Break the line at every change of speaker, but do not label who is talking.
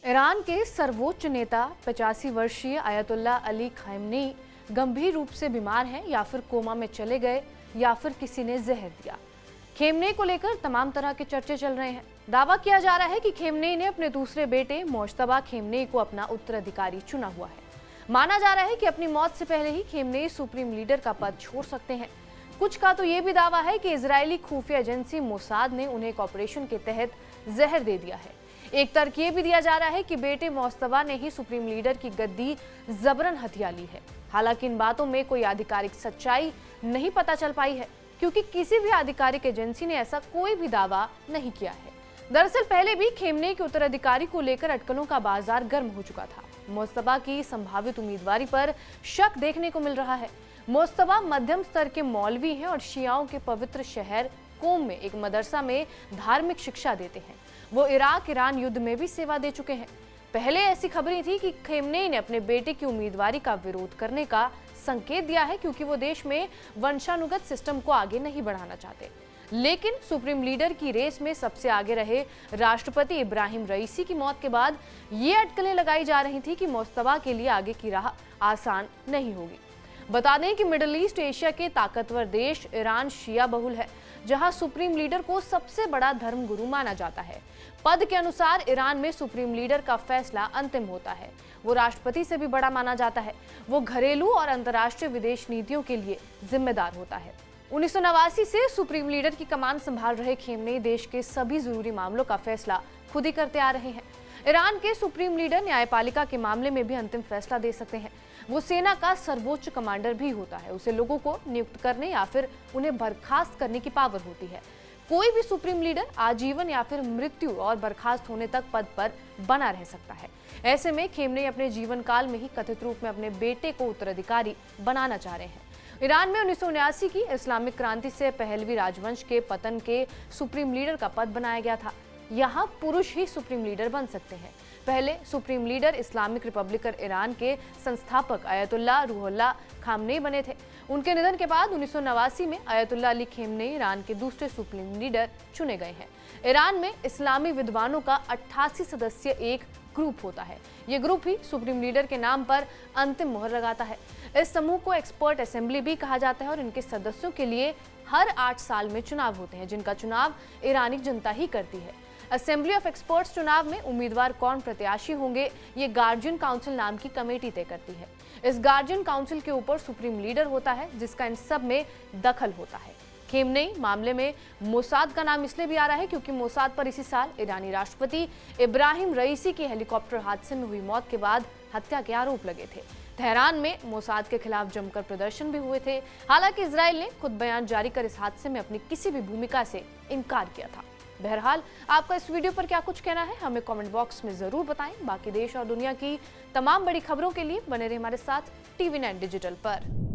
Iran के सर्वोच्च नेता 85 वर्षीय आयतुल्ला अली खामेनी गंभीर रूप से बीमार हैं या फिर कोमा में चले गए या फिर किसी ने जहर दिया। खामेनी को लेकर तमाम तरह के चर्चे चल रहे हैं। दावा किया जा रहा है कि खामेनी ने अपने दूसरे बेटे मुज्तबा खामेनी को अपना उत्तराधिकारी चुना हुआ है। माना जा रहा है कि अपनी मौत से पहले ही खामेनी सुप्रीम लीडर का पद छोड़ सकते हैं। कुछ का तो ये भी दावा है कि इजरायली खुफिया एजेंसी मोसाद ने उन्हें एक ऑपरेशन के तहत जहर दे दिया है। एक तर्क ये भी दिया जा रहा है कि बेटे मुज्तबा ने ही सुप्रीम लीडर की गद्दी जबरन हथिया ली है। हालांकि इन बातों में कोई आधिकारिक सच्चाई नहीं पता चल पाई है, क्योंकि किसी भी आधिकारिक एजेंसी ने ऐसा कोई भी दावा नहीं किया है। दरअसल पहले भी खामेनी के उत्तराधिकारी को लेकर अटकलों का बाजार गर्म हो चुका था। मुज्तबा की संभावित उम्मीदवारी पर शक देखने को मिल रहा है। मुज्तबा मध्यम स्तर के मौलवी हैं और शियाओं के पवित्र शहर कोम में एक मदरसा में धार्मिक शिक्षा देते हैं। वो इराक ईरान युद्ध में भी सेवा दे चुके हैं। पहले ऐसी खबरें थी कि खामेनी ने अपने बेटे की उम्मीदवारी का विरोध करने का संकेत दिया है, क्योंकि वो देश में वंशानुगत सिस्टम को आगे नहीं बढ़ाना चाहते। लेकिन सुप्रीम लीडर की रेस में सबसे आगे रहे राष्ट्रपति इब्राहिम रईसी की मौत के बाद ये अटकलें लगाई जा रही थी कि मुज्तबा के लिए आगे की राह आसान नहीं होगी। बता दें कि मिडिल ईस्ट एशिया के ताकतवर देश ईरान शिया बहुल है, जहां सुप्रीम लीडर को सबसे बड़ा धर्मगुरु माना जाता है। पद के अनुसार ईरान में सुप्रीम लीडर का फैसला अंतिम होता है। वो राष्ट्रपति से भी बड़ा माना जाता है। वो घरेलू और अंतर्राष्ट्रीय विदेश नीतियों के लिए जिम्मेदार होता है। 1989 से सुप्रीम लीडर की कमान संभाल रहे खामेनी देश के सभी जरूरी मामलों का फैसला खुद ही करते आ रहे हैं। ईरान के सुप्रीम लीडर न्यायपालिका के मामले में भी अंतिम फैसला दे सकते हैं। वो सेना का सर्वोच्च कमांडर भी होता है। उसे लोगों को नियुक्त करने या फिर उन्हें बर्खास्त करने की पावर होती है। कोई भी सुप्रीम लीडर आजीवन या फिर मृत्यु और बर्खास्त होने तक पद पर बना रह सकता है। ऐसे में खामेनी अपने जीवन काल में ही कथित रूप में अपने बेटे को उत्तराधिकारी बनाना चाह रहे हैं। ईरान में 1979 की इस्लामिक क्रांति से पहलवी राजवंश के पतन के सुप्रीम लीडर का पद बनाया गया था। यहाँ पुरुष ही सुप्रीम लीडर बन सकते हैं। पहले supreme leader Islamic Republic Iran के संस्थापक आयतुल्ला रूहुल्लाह खामेनी बने थे। उनके निधन के बाद 1989 में आयतुल्ला अली खामेनी ईरान के दूसरे सुप्रीम लीडर चुने गए हैं। ईरान में इस्लामी विद्वानों का 88 सदस्यीय एक ग्रुप होता है। ये ग्रुप ही सुप्रीम लीडर के नाम पर अंतिम मोहर लगाता है। इस समूह को एक्सपर्ट असेंबली भी कहा जाता है और इनके सदस्यों के लिए हर 8 साल में चुनाव होते हैं, जिनका चुनाव ईरानी जनता ही करती है। असेंबली ऑफ एक्सपर्ट्स चुनाव में उम्मीदवार कौन प्रत्याशी होंगे, ये गार्जियन काउंसिल नाम की कमेटी तय करती है। इस गार्जियन काउंसिल के ऊपर सुप्रीम लीडर होता है, जिसका इन सब में दखल होता है। खामेनी मामले में मोसाद का नाम इसलिए भी आ रहा है क्योंकि मोसाद पर इसी साल ईरानी राष्ट्रपति इब्राहिम रईसी की हेलीकॉप्टर हादसे में हुई मौत के बाद हत्या के आरोप लगे थे। तेहरान में मोसाद के खिलाफ जमकर प्रदर्शन भी हुए थे। हालांकि इजराइल ने खुद बयान जारी कर इस हादसे में अपनी किसी भी भूमिका से इनकार किया था। बहरहाल आपका इस वीडियो पर क्या कुछ कहना है, हमें कमेंट बॉक्स में जरूर बताएं। बाकी देश और दुनिया की तमाम बड़ी खबरों के लिए बने रहे हमारे साथ TV9 डिजिटल पर।